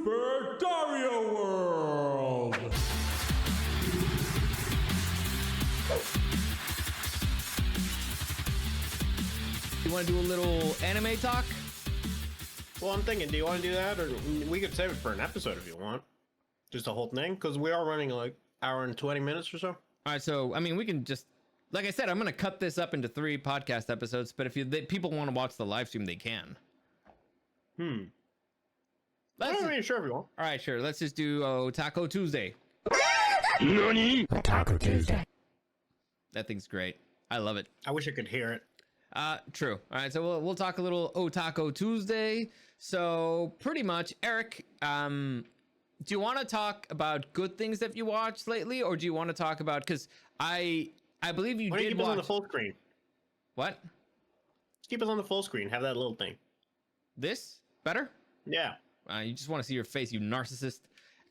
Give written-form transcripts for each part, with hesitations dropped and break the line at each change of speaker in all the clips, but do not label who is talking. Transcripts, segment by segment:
Super Dario World.
You want to do a little anime talk?
Well, I'm thinking, do you want to do that, or we could save it for an episode if you want, just the whole thing, because we are running like hour and 20 minutes or so.
All right, so I mean, we can just, like I said, I'm gonna cut this up into 3 podcast episodes. But if people want to watch the live stream, they can.
I'm not really sure if you want.
All right, sure. Let's just do Taco Tuesday.
Nani?
Taco Tuesday.
That thing's great. I love it.
I wish I could hear it.
True. All right, so we'll talk a little Taco Tuesday. So pretty much, Eric, do you want to talk about good things that you watched lately, or do you want to talk about, because I believe you
Why don't you
did
keep us
watch
on the full screen?
What?
Keep us on the full screen. Have that little thing.
This better?
Yeah.
You just want to see your face, you narcissist.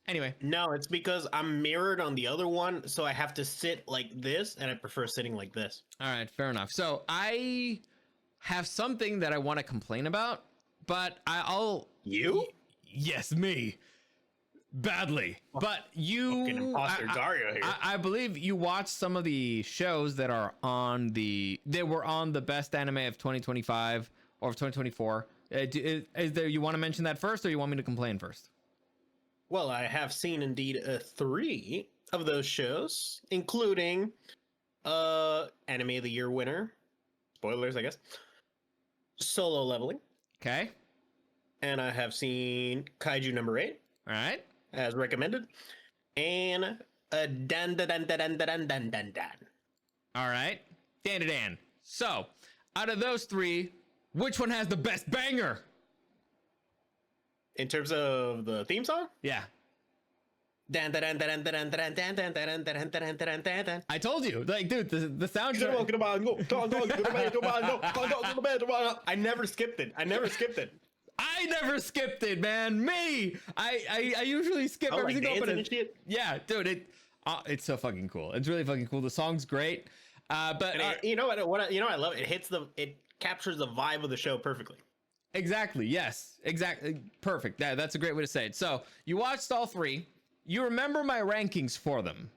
Anyway,
No, it's because I'm mirrored on the other one, so I have to sit like this, and I prefer sitting like this.
all right, fair enough. So I have something that I want to complain about, but I'll
You?
yes, me. Badly. But you
Fucking imposter Dario here.
I believe you watched some of the shows that are on they were on the best anime of 2025 or of 2024. Is there, you want to mention that first, or you want me to complain first?
Well, I have seen indeed 3 of those shows, including Anime of the Year winner, spoilers, I guess, Solo Leveling,
Okay.
and I have seen Kaiju number 8,
All right.
as recommended, and Dandadan.
All right. Dan. So, out of those 3, which one has the best banger?
In terms of the theme song,
Yeah.
I
I told you. Like, dude, the soundtrack.
I never skipped it.
I never skipped it, man. Me. I usually skip
Oh, like
everything
dancing
open.
and shit?
Yeah, dude, it's so fucking cool. It's really fucking cool. The song's great. But
You know what I love? It captures the vibe of the show perfectly.
exactly. Yes. Exactly. Perfect. That's a great way to say it. So you watched all 3. You remember my rankings for them?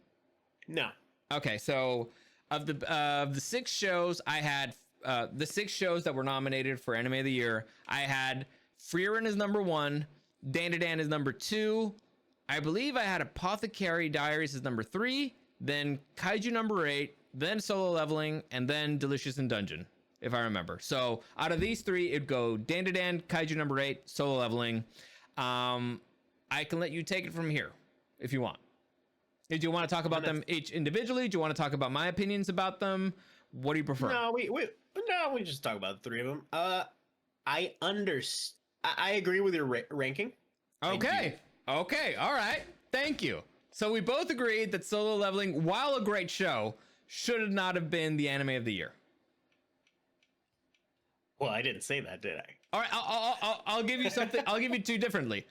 No.
Okay. So of the 6 shows, I had the 6 shows that were nominated for Anime of the Year. I had Frieren is number 1. Dandadan is number 2. I believe I had Apothecary Diaries is number 3. Then Kaiju number 8. Then Solo Leveling, and then Delicious in Dungeon, if I remember. So out of these 3, it'd go Dandadan, Kaiju number 8, Solo Leveling. I can let you take it from here if you want. Do you want to talk about them each individually? Do you want to talk about my opinions about them? What do you prefer?
No, we just talk about the 3 of them. I agree with your ranking.
Okay. Okay. All right. Thank you. So we both agreed that Solo Leveling, while a great show, should not have been the Anime of the Year.
Well, I didn't say that, did I?
All right. I'll give you something. I'll give you 2 differently.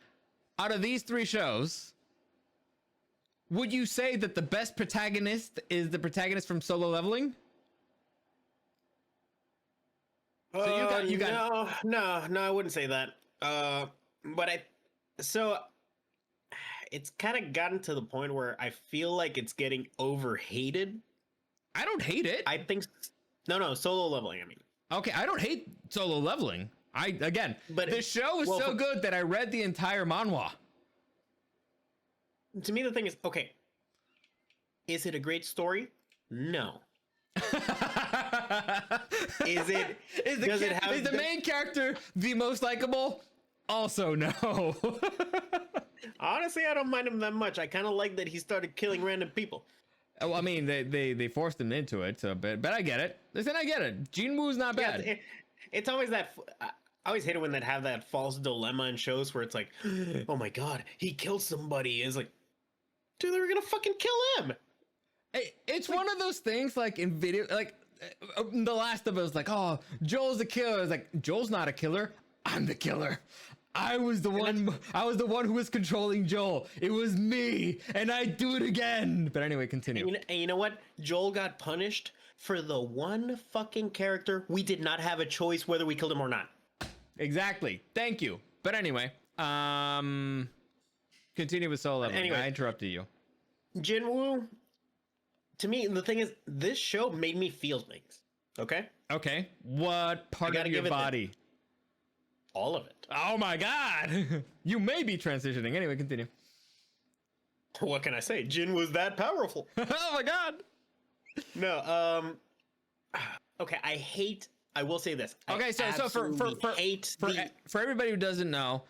Out of these 3 shows, would you say that the best protagonist is the protagonist from Solo Leveling? So you got
no, I wouldn't say that. But it's kind of gotten to the point where I feel like it's getting overhated.
I don't hate it.
I think no, Solo Leveling. I mean,
Okay, I don't hate Solo Leveling. But the show is so good that I read the entire manhwa.
To me, the thing is, okay, is it a great story? No. Is
the main character the most likable? Also no.
Honestly, I don't mind him that much. I kind of like that he started killing random people.
Well, I mean, they forced him into it a bit, but I get it. Listen, I get it. Jinwoo's not bad.
Yeah, it's always that. I always hate it when that have that false dilemma in shows where it's like, oh my god, he killed somebody. It's like, dude, they were gonna fucking kill him.
It's one of those things, like in video, like The Last of Us, like, oh, Joel's the killer. It's like, Joel's not a killer. I'm the killer. I was the one who was controlling Joel. It was me, and I'd do it again. But anyway, continue.
And you know what? Joel got punished for the one fucking character we did not have a choice whether we killed him or not.
Exactly. Thank you. But anyway, Continue with Solo Leveling.
Anyway.
I interrupted you.
Jinwoo, to me, the thing is, this show made me feel things. Okay?
Okay. What part
gotta
of your
give it that.
body?
All of it.
Oh my god! You may be transitioning. Anyway, continue.
What can I say? Jin was that powerful.
Oh my god!
No, okay, I will say this.
Okay, so for everybody who doesn't know,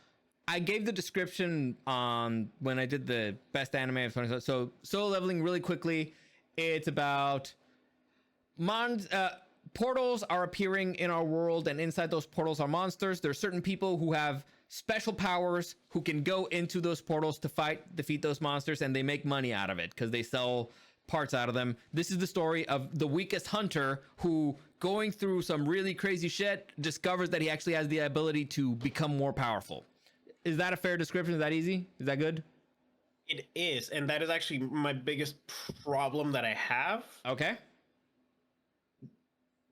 I gave the description when I did the best anime of 20. So Solo Leveling, really quickly, it's about portals are appearing in our world, and inside those portals are monsters. There are certain people who have special powers who can go into those portals to defeat those monsters, and they make money out of it because they sell parts out of them. This is the story of the weakest hunter who, going through some really crazy shit, discovers that he actually has the ability to become more powerful. Is that a fair description? Is that easy? Is that good?
It is, and that is actually my biggest problem that I have.
Okay.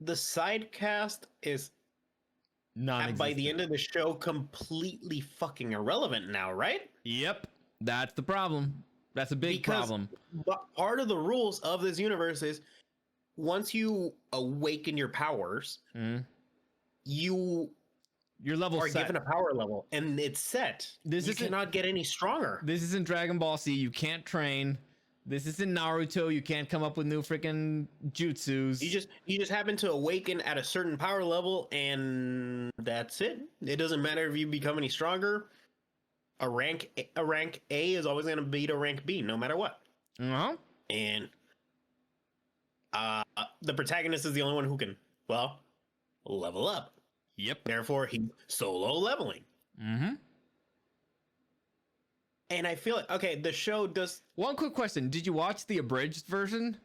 The side cast is by the end of the show completely fucking irrelevant now, right?
Yep. That's the problem. That's a big problem.
Part of the rules of this universe is once you awaken your powers, your level are given a power level, and it's set. You cannot get any stronger.
This isn't Dragon Ball Z. You can't train. This isn't Naruto. You can't come up with new freaking jutsus.
You just happen to awaken at a certain power level, and that's it. It doesn't matter if you become any stronger. A rank A is always going to beat a rank B, no matter what.
Uh-huh.
And the protagonist is the only one who can, level up.
Yep.
Therefore, he's solo leveling.
Mm-hmm.
And I feel like, okay, the show does...
One quick question. Did you watch the abridged version?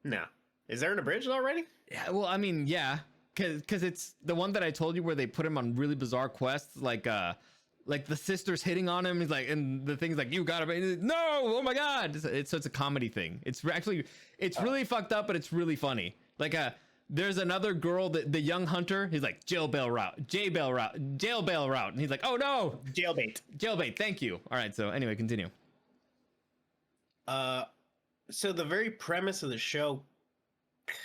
No. Is there an abridged already?
Yeah, well, I mean, yeah. Because it's the one that I told you where they put him on really bizarre quests, like the sister's hitting on him. He's like, and the thing's like, you gotta be, no, oh my god. So it's a comedy thing. It's really fucked up, but it's really funny. Like, there's another girl, the young hunter. He's like, jailbail route. And he's like, oh no. Jailbait. Thank you. All right. So anyway, continue.
So the very premise of the show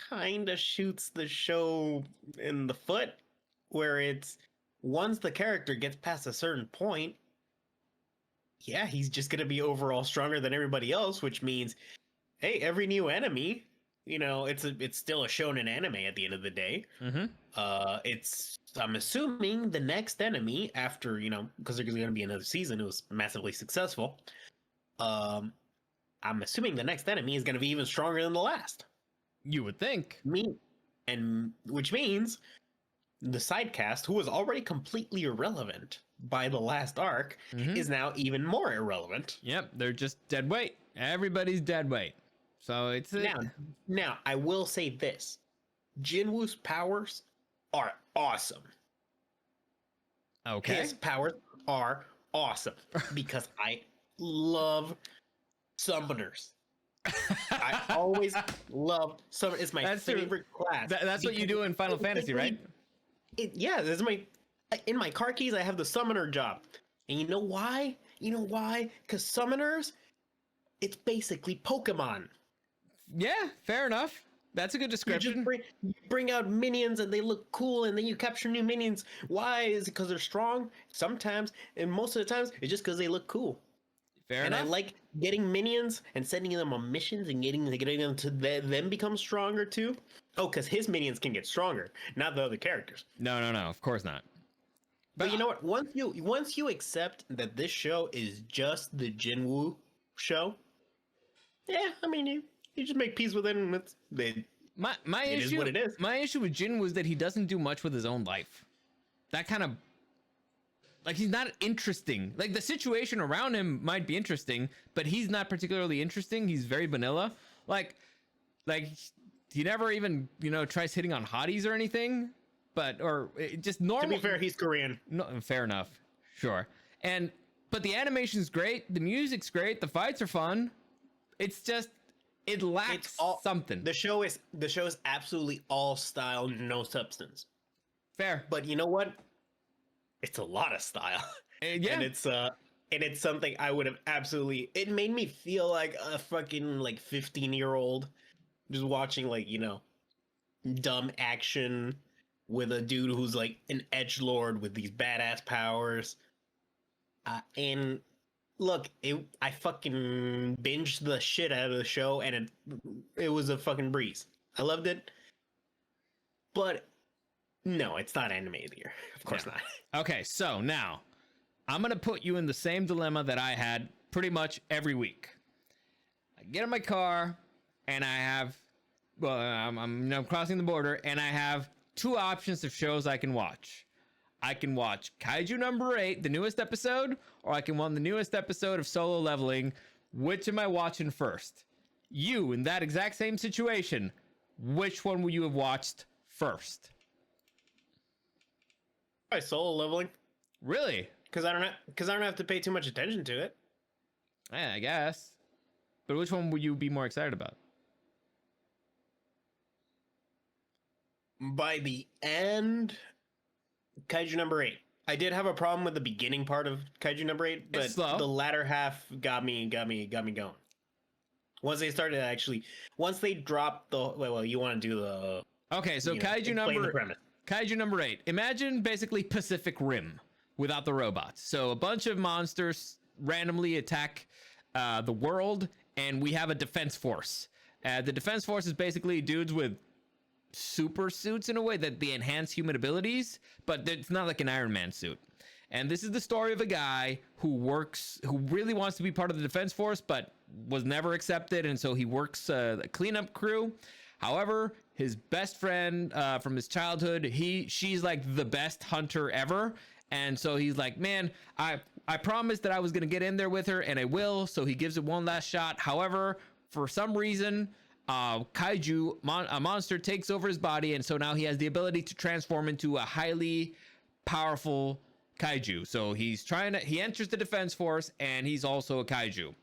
kind of shoots the show in the foot, where it's once the character gets past a certain point, yeah, he's just going to be overall stronger than everybody else, which means, hey, every new enemy, it's still a shonen anime at the end of the day.
Mm-hmm.
I'm assuming the next enemy after, because there's going to be another season, it was massively successful. I'm assuming the next enemy is going to be even stronger than the last.
You would think.
Which means the sidecast, who was already completely irrelevant by the last arc, is now even more irrelevant.
Yep, they're just dead weight. Everybody's dead weight. So it's
now I will say this: Jinwoo's powers are awesome.
Okay,
his powers are awesome because I love summoners. I always love summoners. It's my favorite class.
That's what you do in Final Fantasy, right?
Yeah, this is in my car keys. I have the summoner job, and you know why? Because summoners, it's basically Pokemon.
Yeah, fair enough. That's a good description.
You bring out minions and they look cool, and then you capture new minions. Why? Is it because they're strong? Sometimes, and most of the times, it's just because they look cool.
Fair enough.
And I like getting minions and sending them on missions and getting them to them become stronger too. Oh, because his minions can get stronger, not the other characters.
No, of course not.
But you know what? Once you accept that this show is just the Jinwoo show, yeah, I mean you just make peace with it, and
my issue
is what it is.
My issue with Jin was that he doesn't do much with his own life. That kind of, like, he's not interesting. Like, the situation around him might be interesting, but he's not particularly interesting. He's very vanilla. Like he never even tries hitting on hotties or anything. Or just normal.
To be fair, he's Korean.
No, fair enough. Sure. But the animation's great. The music's great. The fights are fun. It's just, it lacks something.
The show is absolutely all style, no substance.
Fair.
But you know what? It's a lot of style.
Yeah.
And and it's something I would have absolutely. It made me feel like a fucking like 15-year-old just watching like dumb action with a dude who's like an edgelord with these badass powers. And look, I fucking binged the shit out of the show, and it was a fucking breeze. I loved it, but no, it's not anime of the year. Of course not.
Okay, so now I'm gonna put you in the same dilemma that I had pretty much every week. I get in my car, and I have, well, I'm crossing the border, and I have two options of shows I can watch. I can watch Kaiju number 8, the newest episode, or I can watch the newest episode of Solo Leveling. Which am I watching first? You, in that exact same situation, which one would you have watched first?
By Solo Leveling,
Really?
because I don't have to pay too much attention to it.
Yeah, I guess. But which one would you be more excited about?
By the end, Kaiju number 8. I did have a problem with the beginning part of Kaiju number 8, but the latter half got me going. Once they started once they dropped the well, you want to do the
Okay, so Kaiju number 8. Imagine basically Pacific Rim without the robots. So a bunch of monsters randomly attack the world, and we have a defense force. The defense force is basically dudes with super suits in a way that they enhance human abilities, but it's not like an Iron Man suit. And this is the story of a guy who really wants to be part of the defense force, but was never accepted, and so he works a cleanup crew. However, his best friend from his childhood, she's like the best hunter ever, and so he's like, man, I promised that I was gonna get in there with her, and I will. So he gives it one last shot. However, for some reason, kaiju a monster takes over his body, and so now he has the ability to transform into a highly powerful kaiju. So he enters the defense force, and he's also a kaiju.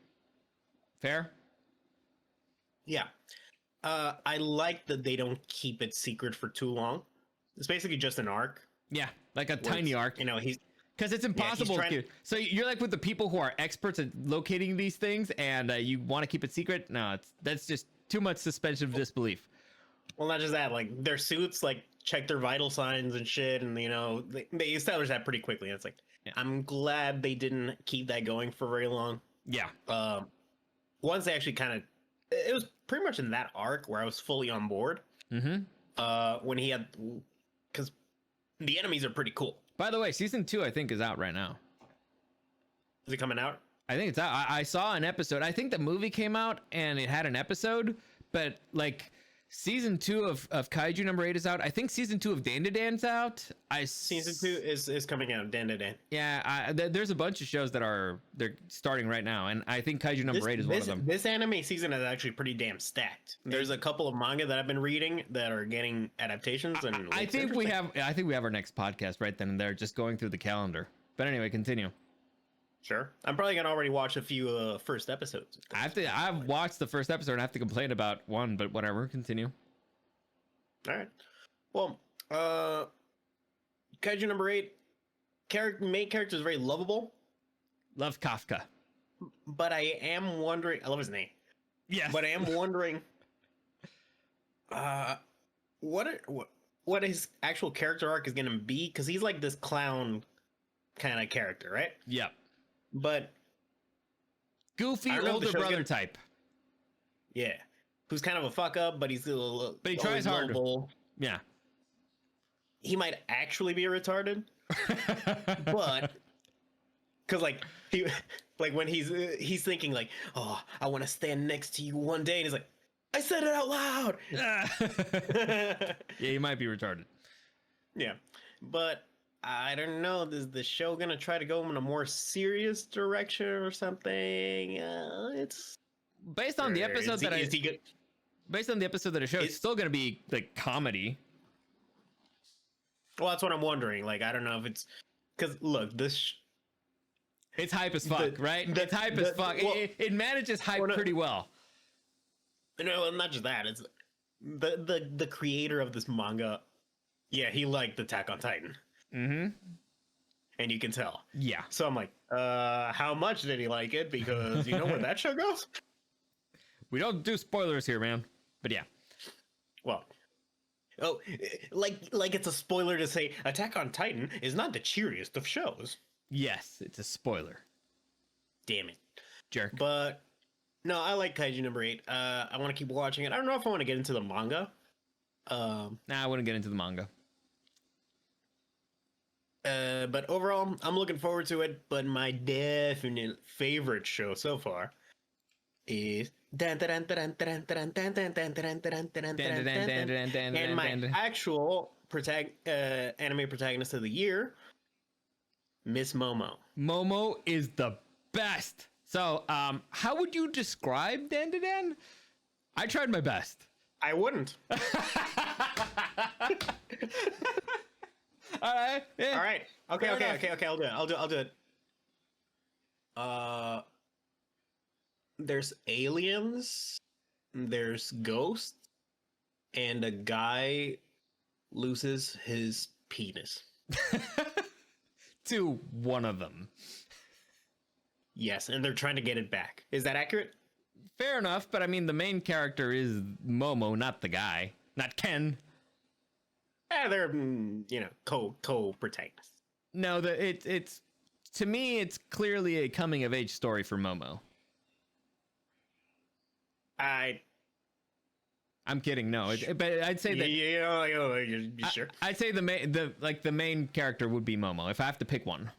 Fair?
Yeah. I like that they don't keep it secret for too long. It's basically just an arc.
Yeah, like a tiny arc.
He's
because it's impossible. So you're like with the people who are experts at locating these things, and you want to keep it secret. No, that's just too much suspension of disbelief.
Well, not just that. Like their suits, like check their vital signs and shit, and they establish that pretty quickly. And it's like, yeah. I'm glad they didn't keep that going for very long.
Yeah.
Once they actually it was pretty much in that arc where I was fully on board.
Mm-hmm.
When he had, because the enemies are pretty cool.
By the way, season 2 I think is out right now.
Is it coming out?
I think it's out. I saw an episode. I think the movie came out and it had an episode, but like season 2 of Kaiju number 8 is out. I think season 2 of Dandadan's out.
Season 2 is coming out. Dandadan.
Yeah, there's a bunch of shows they're starting right now, and I think Kaiju number 8 is one of them.
This anime season is actually pretty damn stacked. There's a couple of manga that I've been reading that are getting adaptations, and
I think we have our next podcast right then and there, just going through the calendar. But anyway, continue.
Sure. I'm probably gonna already watch a few first episodes.
I've watched the first episode and I have to complain about one, but whatever. Continue.
All right. Well, Kaiju number 8, main character is very lovable.
Love Kafka.
But I am wondering. I love his name.
Yes.
But I am wondering. What his actual character arc is gonna be, because he's like this clown kind of character, right?
Yep.
But
goofy older brother type.
Yeah, who's kind of a fuck up, but he's but
he tries hard. Yeah,
he might actually be retarded, but because when he's thinking like, oh, I want to stand next to you one day, and he's like, I said it out loud.
Yeah, he might be retarded.
Yeah, but I don't know. Is the show gonna try to go in a more serious direction or something? It's
based on the episode based on the episode that I showed. It's still gonna be like comedy.
Well, that's what I'm wondering. Like, I don't know if it's because look,
it's hype as fuck, right? It's hype as fuck. Well, it manages hype pretty well.
No, not just that. It's the creator of this manga. Yeah, he liked Attack on Titan.
Mm-hmm.
and you can tell.
Yeah.
So I'm like, how much did he like it? Because you know where that show goes?
We don't do spoilers here, man. But yeah.
Well, oh, like it's a spoiler to say Attack on Titan is not the cheeriest of shows.
Yes, it's a spoiler.
Damn it.
Jerk.
But no, I like Kaiju number 8. I want to keep watching it. I don't know if I want to get into the manga.
Nah, I wouldn't get into the manga.
But overall, I'm looking forward to it. But my definite favorite show so far is and my actual anime protagonist of the year, Miss Momo.
Momo is the best. So, how would you describe Dandadan? I tried my best.
I wouldn't.
All right. Yeah.
All right. Okay.
Fair
Okay.
enough.
Okay. Okay. I'll do it. There's aliens. There's ghosts, and a guy loses his penis.
To one of them.
Yes, and they're trying to get it back. Is that accurate?
Fair enough, but I mean, the main character is Momo, not the guy, not Ken.
They're co-protagonists.
No, it's to me, it's clearly a coming of age story for Momo. I'm kidding. No, but I'd say that.
You sure?
I'd say the main character would be Momo if I have to pick one.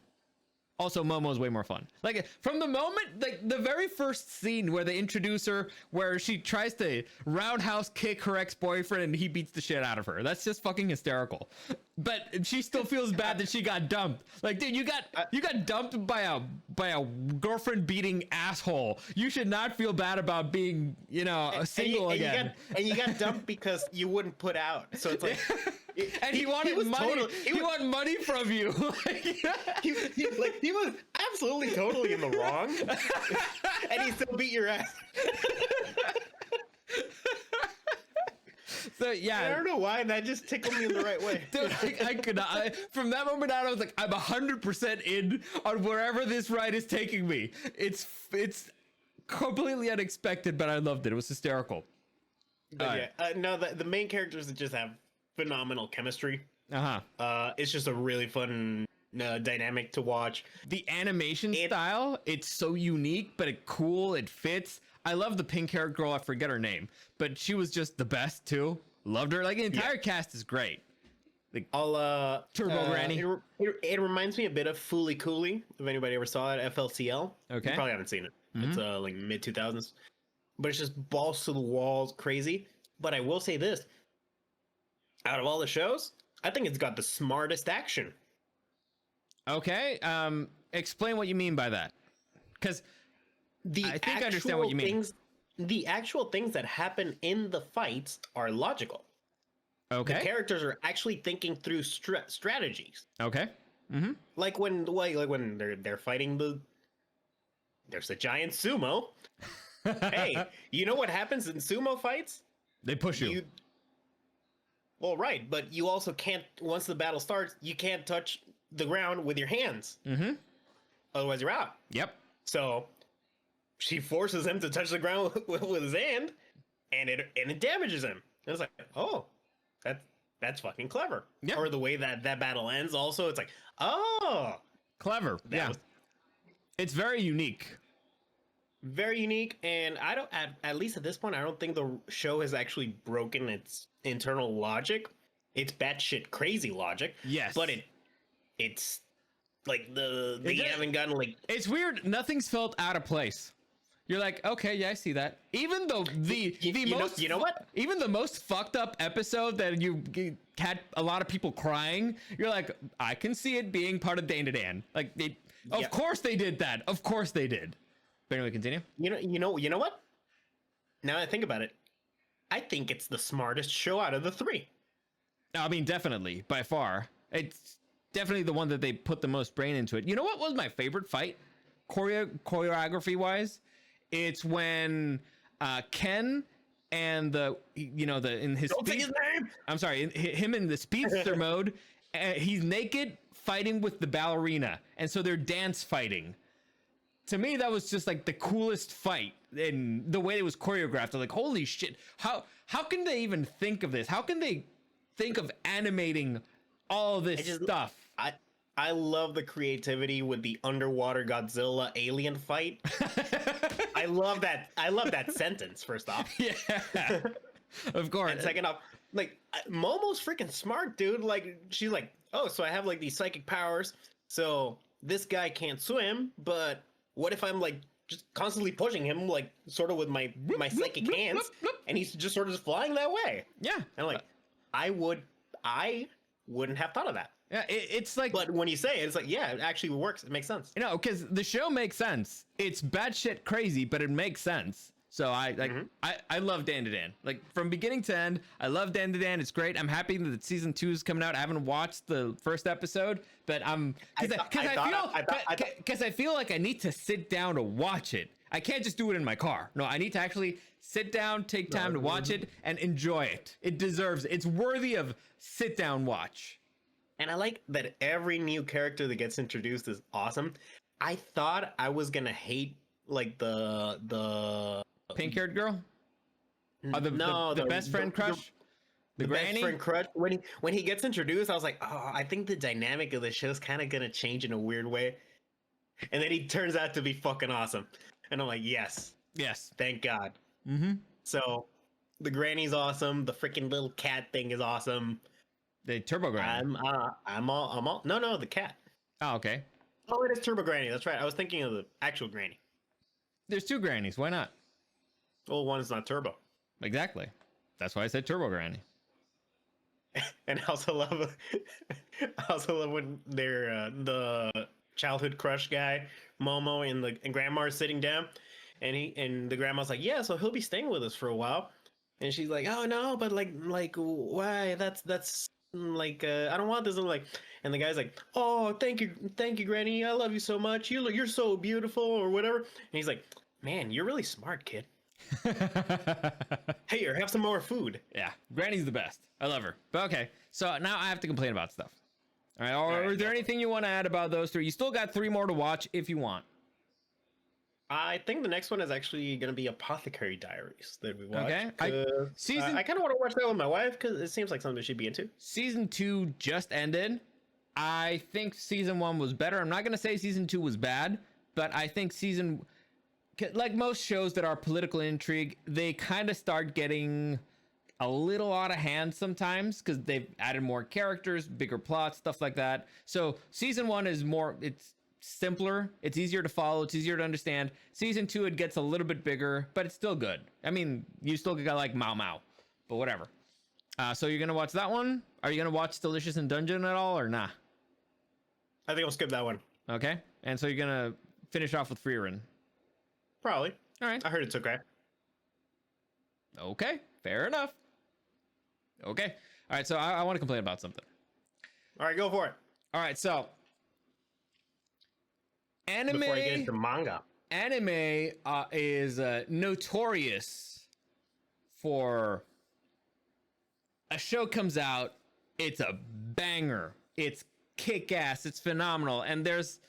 Also, Momo's way more fun. Like from the moment, like the very first scene where they introduce her, where she tries to roundhouse kick her ex-boyfriend and he beats the shit out of her. That's just fucking hysterical. But she still feels bad that she got dumped. Like, dude, you got dumped by a girlfriend beating asshole. You should not feel bad about being, single again.
And you got dumped because you wouldn't put out. So it's like.
And he wanted money. He wanted money from you.
he was absolutely totally in the wrong, and he still beat your ass.
So yeah,
I don't know why that just tickled me in the right way.
Dude, I could not. From that moment on, I was like, I'm 100% in on wherever this ride is taking me. It's completely unexpected, but I loved it. It was hysterical.
But no, the main characters that just have phenomenal chemistry. It's just a really fun dynamic to watch.
The animation style, it's so unique, but it fits. I love the pink haired girl. I forget her name, but she was just the best too. Loved her. Like the entire cast is great. Like Turbo Granny.
It reminds me a bit of Fooly Cooly. If anybody ever saw it, FLCL.
Okay.
You probably haven't seen it.
Mm-hmm.
It's like mid 2000s, but it's just balls to the walls, crazy. But I will say this. Out of all the shows, I think it's got the smartest action.
Okay. Explain what you mean by that. Because I think I understand what you mean.
The actual things that happen in the fights are logical.
Okay.
The characters are actually thinking through strategies.
Okay. Mm-hmm.
Like when they're fighting there's a giant sumo. Hey, you know what happens in sumo fights?
They push you.
Well, right, but you also can't, once the battle starts, you can't touch the ground with your hands.
Mm-hmm.
Otherwise, you're out.
Yep.
So she forces him to touch the ground with his hand, and it damages him. And it's like, oh, that's fucking clever.
Yep.
Or the way that battle ends. Also, it's like, oh,
clever. Yeah. It's very unique.
Very unique, and I don't. At least at this point, I don't think the show has actually broken its internal logic. It's batshit crazy logic.
Yes,
but it's like they haven't gotten like.
It's weird. Nothing's felt out of place. You're like, okay, yeah, I see that. Even though you know what? Even the most fucked up episode that you had a lot of people crying, you're like, I can see it being part of Dandadan. Like, of course they did that. Of course they did. But anyway, continue.
You know what? Now I think about it, I think it's the smartest show out of the three.
I mean, definitely, by far. It's definitely the one that they put the most brain into it. You know what was my favorite fight, choreography wise? It's when Ken and in his
Don't say his name.
I'm sorry, him in the speedster mode. He's naked, fighting with the ballerina, and so they're dance fighting. To me, that was just like the coolest fight, and the way it was choreographed. I'm like, holy shit! How can they even think of this? How can they think of animating all this stuff?
I love the creativity with the underwater Godzilla alien fight. I love that sentence, first off.
Yeah, of course.
And second off, like, Momo's freaking smart, dude. Like, she's like, oh, so I have like these psychic powers. So this guy can't swim, but what if I'm like just constantly pushing him, like sort of with my psychic hands, and he's just sort of just flying that way?
Yeah.
And like, I wouldn't have thought of that.
Yeah, it's like,
but when you say it, it's like, yeah, it actually works. It makes sense.
You know, because the show makes sense. It's batshit crazy, but it makes sense. So I love Dandadan. Like, from beginning to end, I love Dandadan. It's great. I'm happy that season 2 is coming out. I haven't watched the first episode, but I feel like I need to sit down to watch it. I can't just do it in my car. No, I need to actually sit down, take time to watch it, and enjoy it. It deserves it. It's worthy of sit down watch.
And I like that every new character that gets introduced is awesome. I thought I was gonna hate like the
pink-haired girl. The best friend crush. The granny?
Best friend crush. When he gets introduced, I was like, oh, I think the dynamic of the show is kind of gonna change in a weird way. And then he turns out to be fucking awesome, and I'm like, yes, thank God.
Mm-hmm.
So the granny's awesome. The freaking little cat thing is awesome.
The Turbo Granny.
I'm all. No, the cat.
Oh, okay.
Oh, it is Turbo Granny. That's right. I was thinking of the actual granny.
There's 2 grannies. Why not?
Well, one is not Turbo.
Exactly. That's why I said Turbo Granny.
And I also love when they're the childhood crush guy, Momo, and Grandma's sitting down, and the grandma's like, yeah, so he'll be staying with us for a while, and she's like, oh no, but like why? That's like I don't want this. And the guy's like, oh, thank you, Granny, I love you so much. You're so beautiful, or whatever. And he's like, man, you're really smart, kid. Hey, have some more food.
Yeah, Granny's the best. I love her. But okay, so now I have to complain about stuff. All right, is there anything you want to add about those 3? You still got 3 more to watch if you want.
I think the next one is actually going to be Apothecary Diaries that we watch.
Okay. I
kind of want to watch that with my wife because it seems like something she'd be into.
Season 2 just ended. I think season 1 was better. I'm not going to say season 2 was bad, but I think like most shows that are political intrigue, they kind of start getting a little out of hand sometimes because they've added more characters, bigger plots, stuff like that. So season 1 is it's simpler, it's easier to follow, it's easier to understand. Season 2, it gets a little bit bigger, but it's still good. I mean, you still got like Mao Mao, but whatever. So you're gonna watch that one? Are you gonna watch Delicious in Dungeon at all, or nah?
I think I'll skip that one.
Okay, and so you're gonna finish off with Freerin.
Probably.
All right.
I heard it's okay.
Okay, fair enough. Okay, all right. So I want to complain about something.
All right, go for it.
All right, so anime.
Before you get into manga.
Anime is notorious for a show comes out, it's a banger, it's kick-ass, it's phenomenal, and there's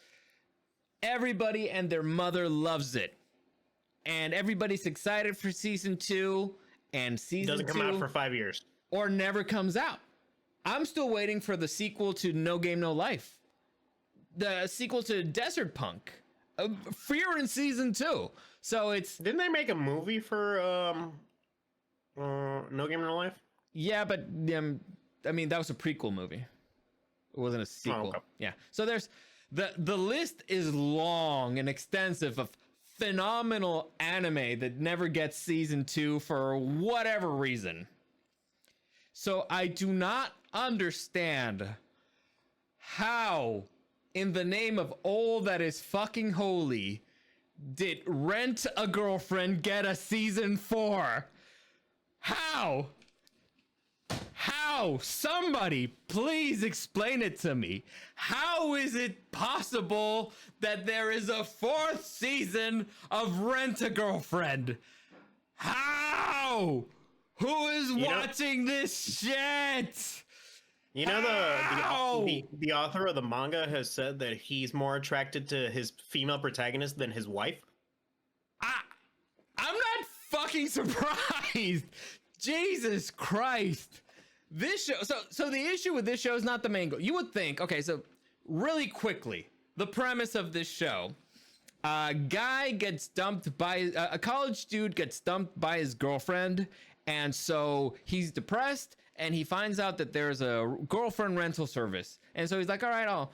everybody and their mother loves it, and everybody's excited for season 2, and season
doesn't come out for 5 years
or never comes out. I'm still waiting for the sequel to No Game No Life, the sequel to Desert Punk, Fear in season 2. So
didn't they make a movie for No Game No Life?
Yeah, but I mean, that was a prequel movie. It wasn't a sequel.
Oh, okay.
Yeah. So there's the list is long and extensive of phenomenal anime that never gets season 2 for whatever reason. So I do not understand how, in the name of all that is fucking holy, did Rent-A-Girlfiend get a season 4? How? How? Somebody, please explain it to me. How is it possible that there is a 4th season of Rent-A-Girlfiend? How? Who is watching this shit?
You know
Ow!
the author of the manga has said that he's more attracted to his female protagonist than his wife.
I'm not fucking surprised. Jesus Christ. This show, so the issue with this show is not the main goal. You would think, okay, so really quickly, the premise of this show, a guy gets dumped by, a college dude gets dumped by his girlfriend, and so he's depressed, and he finds out that there's a girlfriend rental service. And so he's like, all right,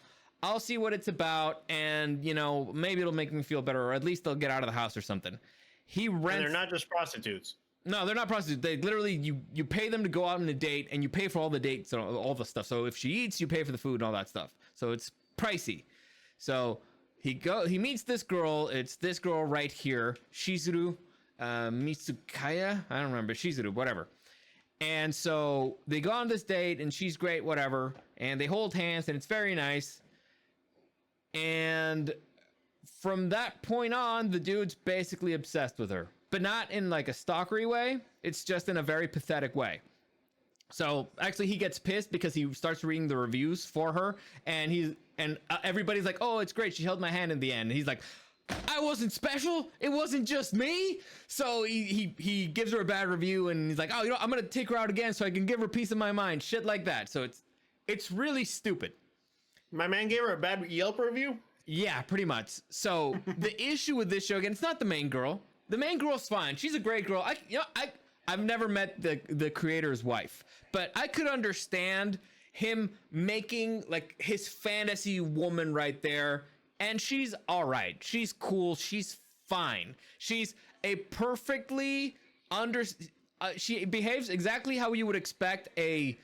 I'll see what it's about, and, you know, maybe it'll make me feel better, or at least they'll get out of the house or something. He rents...
And they're not just prostitutes.
No, they're not prostitutes. They literally, you pay them to go out on a date, and you pay for all the dates and all the stuff. So if she eats, you pay for the food and all that stuff. So it's pricey. So he meets this girl. It's this girl right here, Shizuru Mitsukaya. I don't remember. Shizuru, whatever. And so they go on this date, and she's great, whatever. And they hold hands, and it's very nice. And from that point on, the dude's basically obsessed with her. But not in like a stalkery way. It's just in a very pathetic way. So actually he gets pissed because he starts reading the reviews for her, and everybody's like, oh, it's great, she held my hand in the end. And he's like, I wasn't special, it wasn't just me. So he gives her a bad review, and he's like, oh, you know, I'm gonna take her out again so I can give her peace of my mind, shit like that. So it's really stupid.
My man gave her a bad Yelp review?
Yeah, pretty much. So the issue with this show, again, it's not the main girl. The main girl's fine. She's a great girl. I've never met the creator's wife, but I could understand him making like his fantasy woman right there. And she's all right. She's cool. She's fine. She's a perfectly she behaves exactly how you would expect a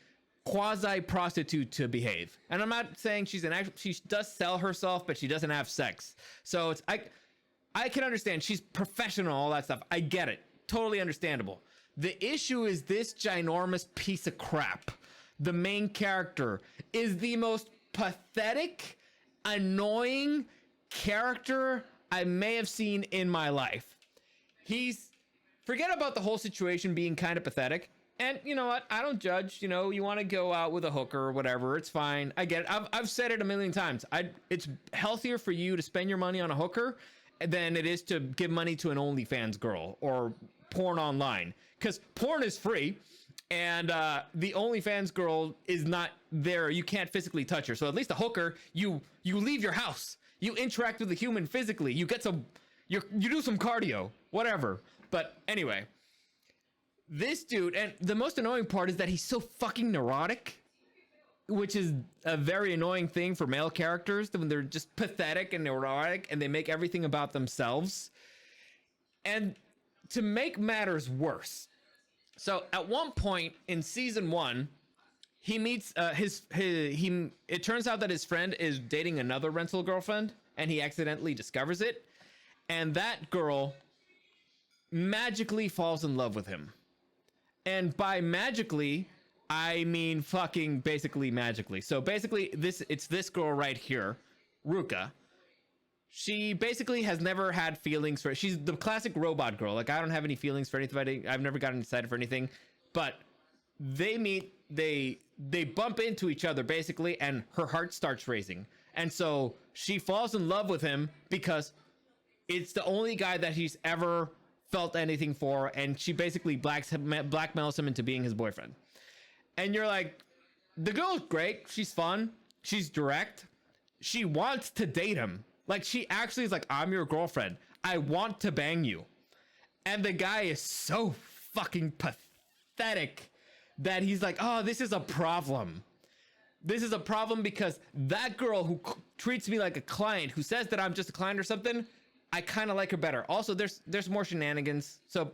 quasi prostitute to behave. And I'm not saying she does sell herself, but she doesn't have sex. So I can understand. She's professional, all that stuff. I get it. Totally understandable. The issue is this ginormous piece of crap. The main character is the most pathetic, annoying character I may have seen in my life. Forget about the whole situation being kind of pathetic. And you know what? I don't judge. You know, you want to go out with a hooker or whatever. It's fine. I get it. I've said it a million times. It's healthier for you to spend your money on a hooker than it is to give money to an OnlyFans girl or porn online, because porn is free, and the OnlyFans girl is not there. You can't physically touch her. So at least a hooker, you leave your house, you interact with the human physically, you do some cardio, whatever. But anyway, this dude, and the most annoying part is that he's so fucking neurotic, which is a very annoying thing for male characters when they're just pathetic and neurotic and they make everything about themselves. And to make matters worse, so at one point in season 1, he meets it turns out that his friend is dating another rental girlfriend, and he accidentally discovers it, and that girl magically falls in love with him. And by magically, I mean fucking basically magically. So basically it's this girl right here, Ruka. She basically has never had feelings for, she's the classic robot girl. Like, I don't have any feelings for anything. I've never gotten excited for anything, but they meet, they bump into each other basically, and her heart starts racing. And so she falls in love with him because it's the only guy that he's ever felt anything for. And she basically blackmails him into being his boyfriend. And you're like, the girl's great. She's fun. She's direct. She wants to date him. Like, she actually is like, I'm your girlfriend. I want to bang you. And the guy is so fucking pathetic that he's like, oh, this is a problem. This is a problem because that girl who treats me like a client, who says that I'm just a client or something, I kind of like her better. Also, there's more shenanigans. So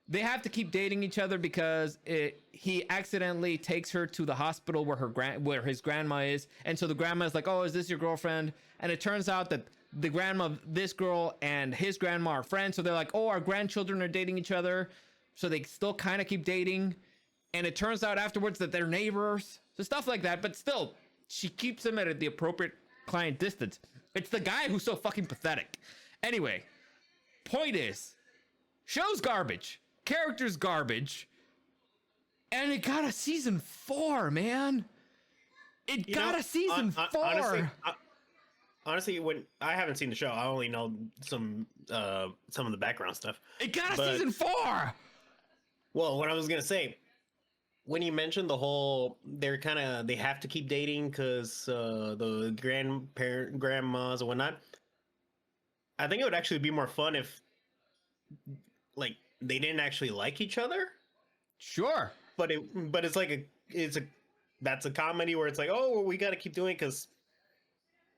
they have to keep dating each other because he accidentally takes her to the hospital where his grandma is. And so the grandma is like, oh, is this your girlfriend? And it turns out that the grandma of this girl and his grandma are friends. So they're like, oh, our grandchildren are dating each other. So they still kind of keep dating. And it turns out afterwards that they're neighbors. So stuff like that. But still, she keeps him at the appropriate client distance. It's the guy who's so fucking pathetic. Anyway, point is, show's garbage. Character's garbage. And it got a season 4, man. It
You
got
know,
a season 4.
Honestly, when I haven't seen the show, I only know some of the background stuff.
It got a
But
season 4.
well, what I was gonna say, when you mentioned the whole, they have to keep dating because the grandmas and whatnot. I think it would actually be more fun if like they didn't actually like each other,
Sure.
but it's a that's a comedy where it's like, oh, well, we got to keep doing because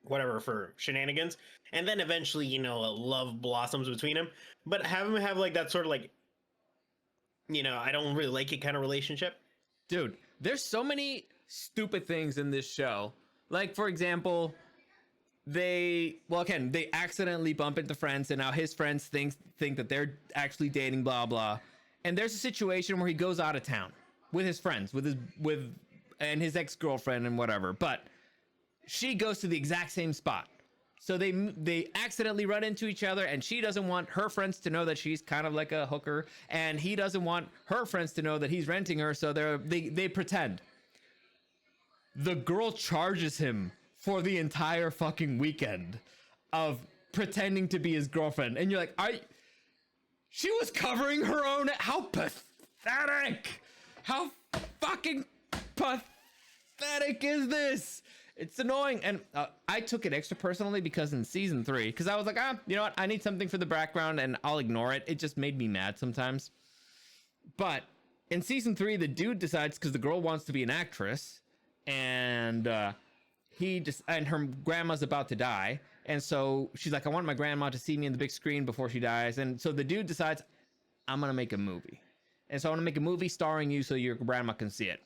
whatever for shenanigans, and then eventually a love blossoms between them. But have them have like that sort of like I don't really like it kind of relationship.
Dude, there's so many stupid things in this show. Like, for example, they accidentally bump into friends, and now his friends think that they're actually dating, blah blah. And there's a situation where he goes out of town with his friends, with his ex-girlfriend and whatever, but she goes to the exact same spot. So they accidentally run into each other, and she doesn't want her friends to know that she's kind of like a hooker, and he doesn't want her friends to know that he's renting her, so they pretend. The girl charges him for the entire fucking weekend of pretending to be his girlfriend, and you're like, she was covering her own. How pathetic! How fucking pathetic is this? It's annoying, and I took it extra personally because in season 3, because I was like, you know what? I need something for the background, and I'll ignore it. It just made me mad sometimes. But in season 3, the dude decides, because the girl wants to be an actress, and her grandma's about to die, and so she's like, I want my grandma to see me in the big screen before she dies, and so the dude decides, I'm gonna make a movie, and so I want to make a movie starring you so your grandma can see it.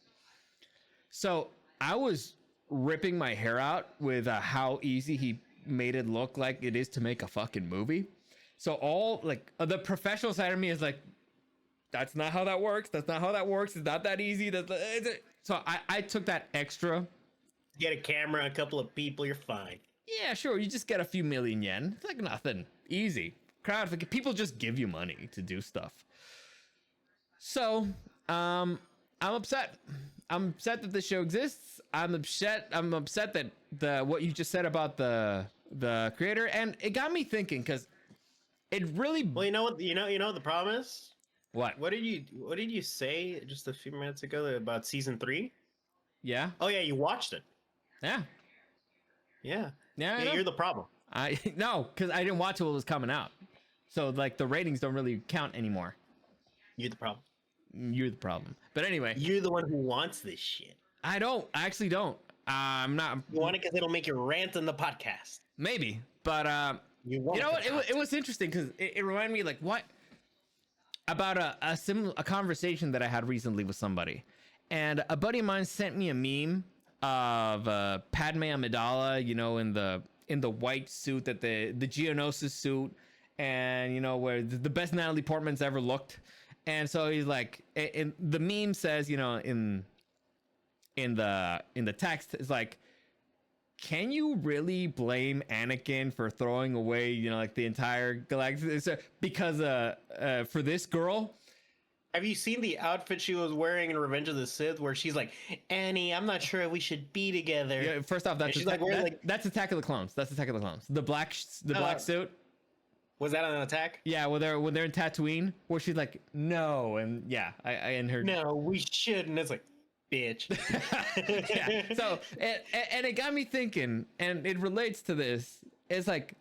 So I was ripping my hair out with how easy he made it look like it is to make a fucking movie. So all like the professional side of me is like, that's not how that works. That's not how that works. It's not that easy. So I took that extra.
Get a camera, a couple of people, you're fine.
Yeah, sure. You just get a few million yen. It's like nothing. Easy. People just give you money to do stuff. So, I'm upset. I'm upset that this show exists. I'm upset that what you just said about the creator, and it got me thinking because it really.
Well, you know what the problem is.
What?
What did you say just a few minutes ago about season 3?
Yeah.
Oh yeah, you watched it.
Yeah.
Yeah.
Yeah.
You're the problem.
No, because I didn't watch it when it was coming out, so like the ratings don't really count anymore.
You're the problem.
You're the problem. But anyway,
you're the one who wants this shit.
I actually don't. I'm not.
You want it because it'll make you rant in the podcast.
Maybe, but you know what? It was interesting because it reminded me like what about a conversation that I had recently with somebody, and a buddy of mine sent me a meme of Padme Amidala, in the white suit, that the Geonosis suit, and where the best Natalie Portman's ever looked. And so he's like, and the meme says, in the text, it's like, can you really blame Anakin for throwing away, like the entire galactic because for this girl?
Have you seen the outfit she was wearing in Revenge of the Sith, where she's like, Annie, I'm not sure if we should be together?
Yeah, first off, that's that's Attack of the Clones. That's Attack of the Clones. The black suit.
Was that an attack?
Yeah, when they're in Tatooine, where she's like, no, and yeah, I and her.
No, we shouldn't. It's like, bitch.
Yeah. So and it got me thinking, and it relates to this. It's like,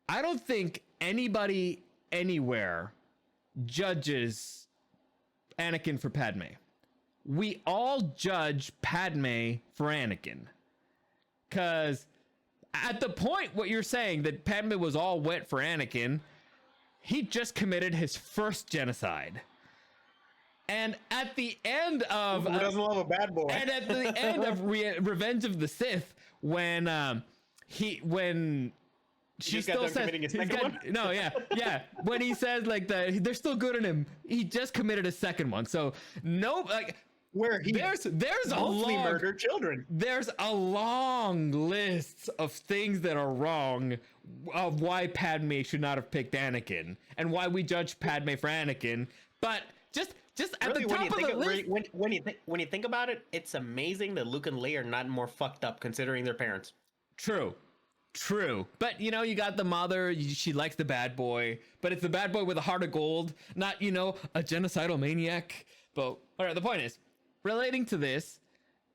I don't think anybody anywhere judges Anakin for Padme. We all judge Padme for Anakin, because at the point what you're saying that Padme was all wet for Anakin, he just committed his first genocide. And at the end of
who doesn't love a bad boy?
And at the end of Revenge of the Sith, when she still says no, yeah. When he says like they're still good in him, he just committed a second one. So no, like
where he
there's a long
murder children.
There's a long list of things that are wrong of why Padme should not have picked Anakin and why we judge Padme for Anakin. But just at
Really,
the top of the list.
when you think about it, it's amazing that Luke and Leia are not more fucked up considering their parents.
True. True. But, you know, you got the mother, she likes the bad boy, but it's the bad boy with a heart of gold, not, you know, a genocidal maniac. But, all right, the point is, relating to this,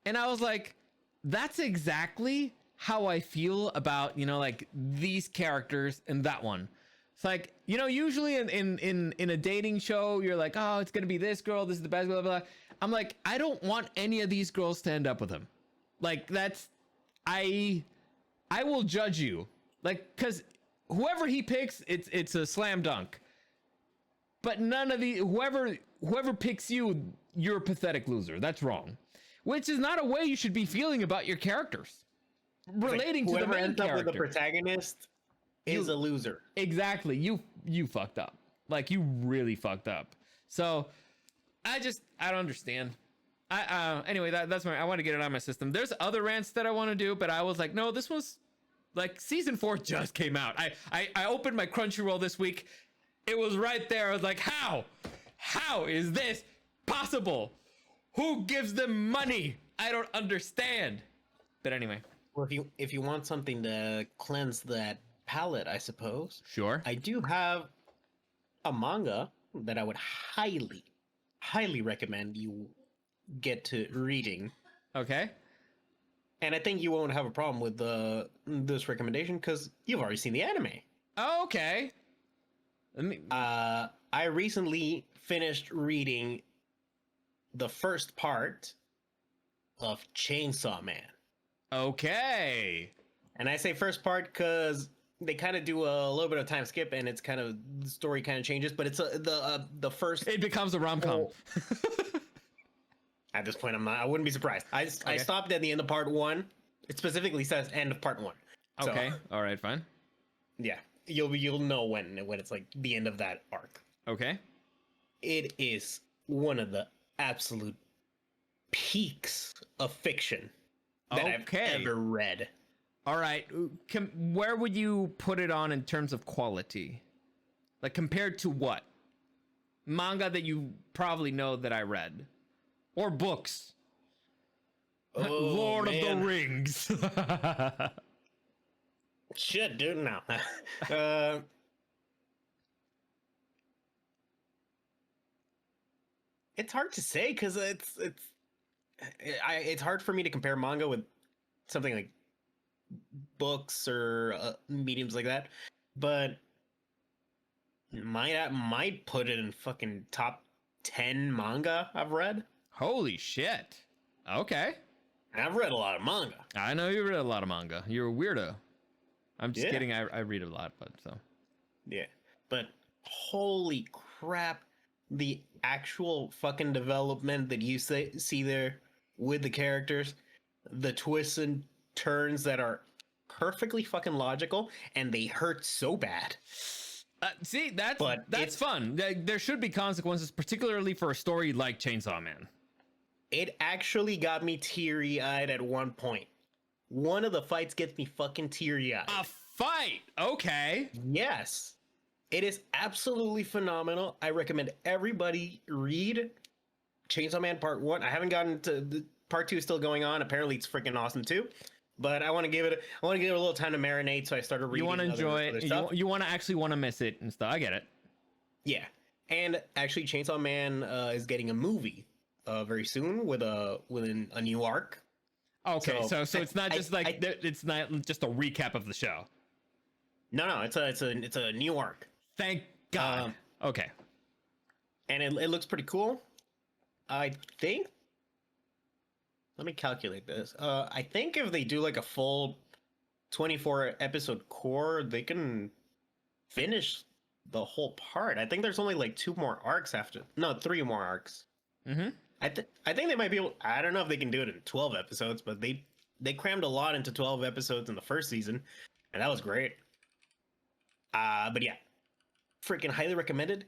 and I was like, that's exactly how I feel about, you know, like, these characters and that one. It's like, you know, usually in a dating show, you're like, oh, it's gonna be this girl, this is the best, blah, blah, blah. I'm like, I don't want any of these girls to end up with him. Like, that's, I will judge you, like, because whoever he picks, it's a slam dunk. But none of the whoever picks you, you're a pathetic loser. That's wrong. Which is not a way you should be feeling about your characters. Relating to the main
ends up
character.
with the protagonist is a loser.
Exactly. You fucked up. Like, you really fucked up. So I don't understand. Anyway, that's I want to get it out of my system. There's other rants that I want to do, but I was like, no, this was like season 4 just came out. I opened my Crunchyroll this week. It was right there. I was like, how is this possible? Who gives them money? I don't understand. But anyway.
Well, if you want something to cleanse that palate, I suppose.
Sure.
I do have a manga that I would highly recommend you get to reading.
Okay.
And I think you won't have a problem with this recommendation because you've already seen the anime.
Okay. Let me.
I recently finished reading the first part of Chainsaw Man.
Okay.
And I say first part because they kind of do a little bit of time skip, and it's kind of the story kind of changes. But it's the first.
It becomes a rom-com.
At this point, I wouldn't be surprised. I stopped at the end of part 1. It specifically says end of part 1. So,
okay. All right. Fine.
Yeah, you'll know when it's like the end of that arc.
Okay.
It is one of the absolute peaks of fiction that I've ever read.
All right. Where would you put it on in terms of quality? Like, compared to what? Manga that you probably know that I read. Or books.
Oh,
Lord of the Rings.
Shit, dude, no. It's hard to say because it's hard for me to compare manga with something like books or mediums like that. But might put it in fucking top 10 manga I've read.
Holy shit. Okay.
I've read a lot of manga.
I know you read a lot of manga. You're a weirdo. I'm just kidding. I read a lot, but so.
Yeah. But holy crap, the actual fucking development that you see there with the characters, the twists and turns that are perfectly fucking logical, and they hurt so bad.
See, that's fun. There should be consequences, particularly for a story like Chainsaw Man.
It actually got me teary-eyed at one point. One of the fights gets me fucking teary-eyed.
A fight? Okay.
Yes. It is absolutely phenomenal. I recommend everybody read Chainsaw Man Part 1. I haven't gotten to the Part 2 is still going on. Apparently it's freaking awesome too. But I want to give it a little time to marinate, so I started reading.
You want to enjoy it. You want to actually want to miss it and stuff. I get it.
Yeah. And actually Chainsaw Man is getting a movie very soon with a new arc.
Okay, so it's not just it's not just a recap of the show.
No, it's a new arc.
Thank God. Okay.
And it looks pretty cool. I think. Let me calculate this. I think if they do like a full 24 episode core, they can finish the whole part. I think there's only like 3 more arcs.
Mm-hmm.
I think they might be able. I don't know if they can do it in 12 episodes, but they crammed a lot into 12 episodes in the first season, and that was great. But yeah, freaking highly recommended.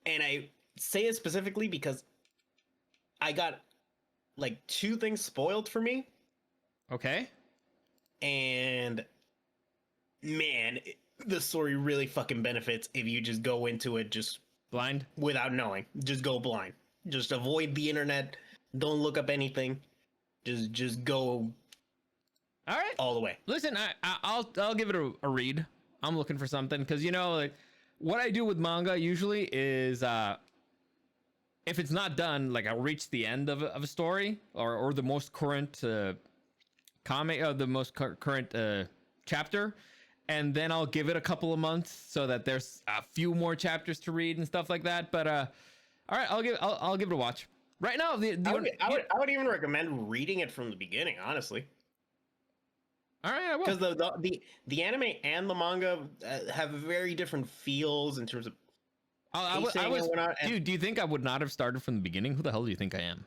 And I say it specifically because I got like 2 things spoiled for me.
Okay.
And man, the story really fucking benefits if you just go into it just
Blind.
without knowing. Just go blind. Just avoid the internet. Don't look up anything. Just go
All right.
all the way.
Listen, I'll give it a read. I'm looking for something because like what I do with manga usually is if it's not done, like I'll reach the end of a story or the most current comic, the most current chapter, and then I'll give it a couple of months so that there's a few more chapters to read and stuff like that. But all right, I'll give it a watch. Right now,
I would even recommend reading it from the beginning, honestly.
All right, I will.
Because the anime and the manga have very different feels in terms of
Dude, do you think I would not have started from the beginning? Who the hell do you think I am?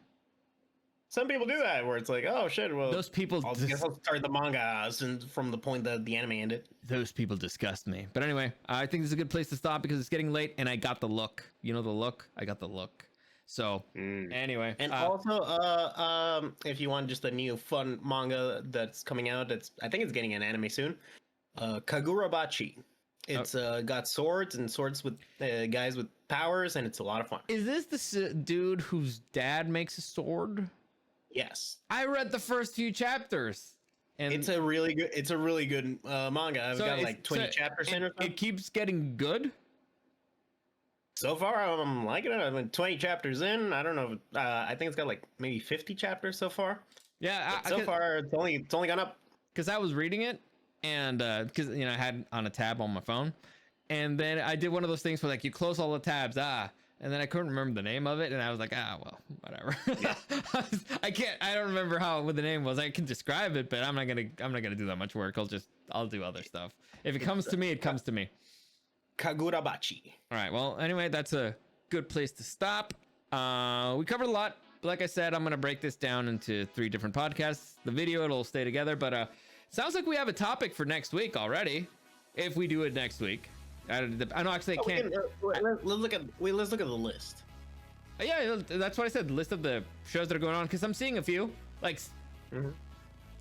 Some people do that, where it's like, oh shit, well,
Those people.
I guess I'll start the manga from the point that the anime ended.
Those people disgust me. But anyway, I think this is a good place to stop because it's getting late, and I got the look. You know the look? I got the look. So anyway,
and also, if you want just a new fun manga that's coming out, I think it's getting an anime soon. Kagurabachi. It's got swords with guys with powers, and it's a lot of fun.
Is this the dude whose dad makes a sword?
Yes.
I read the first few chapters, and
it's a really good manga. I've got like 20 chapters in or something.
It keeps getting good.
So far, I'm liking it. I've been 20 chapters in. I don't know. I think it's got like maybe 50 chapters so far.
Yeah.
So far, it's only gone up.
Because I was reading it, and because I had on a tab on my phone, and then I did one of those things where like you close all the tabs, and then I couldn't remember the name of it, and I was like, well, whatever. Yeah. I don't remember what the name was. I can describe it, but I'm not gonna do that much work. I'll do other stuff. If it comes to me, it comes to me.
Kagurabachi.
All right. Well, anyway, that's a good place to stop. We covered a lot. Like I said, I'm going to break this down into 3 different podcasts. The video, it'll stay together, but sounds like we have a topic for next week already. If we do it next week. I know actually I can't.
Let's look at the list.
Yeah, that's what I said. The list of the shows that are going on, because I'm seeing a few. Like, I'm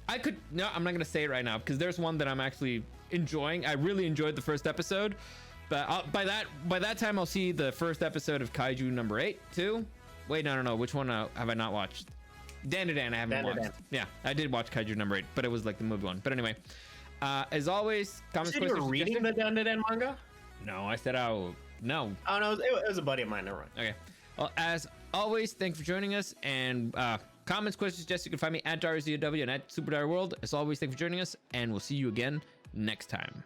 not going to say it right now because there's one that I'm actually enjoying. I really enjoyed the first episode. But by that time, I'll see the first episode of Kaiju number 8 too. Wait, no. Which one have I not watched? Dandadan, I haven't watched. Yeah, I did watch Kaiju number 8, but it was like the movie one. But anyway, as always, comments.
You were reading the Dandadan manga?
No, I said no.
Oh no, it was a buddy of mine. Never mind.
Okay. Well, as always, thanks for joining us. And comments, questions, suggestions, you can find me at Dario and at Super Dario World. As always, thanks for joining us, and we'll see you again next time.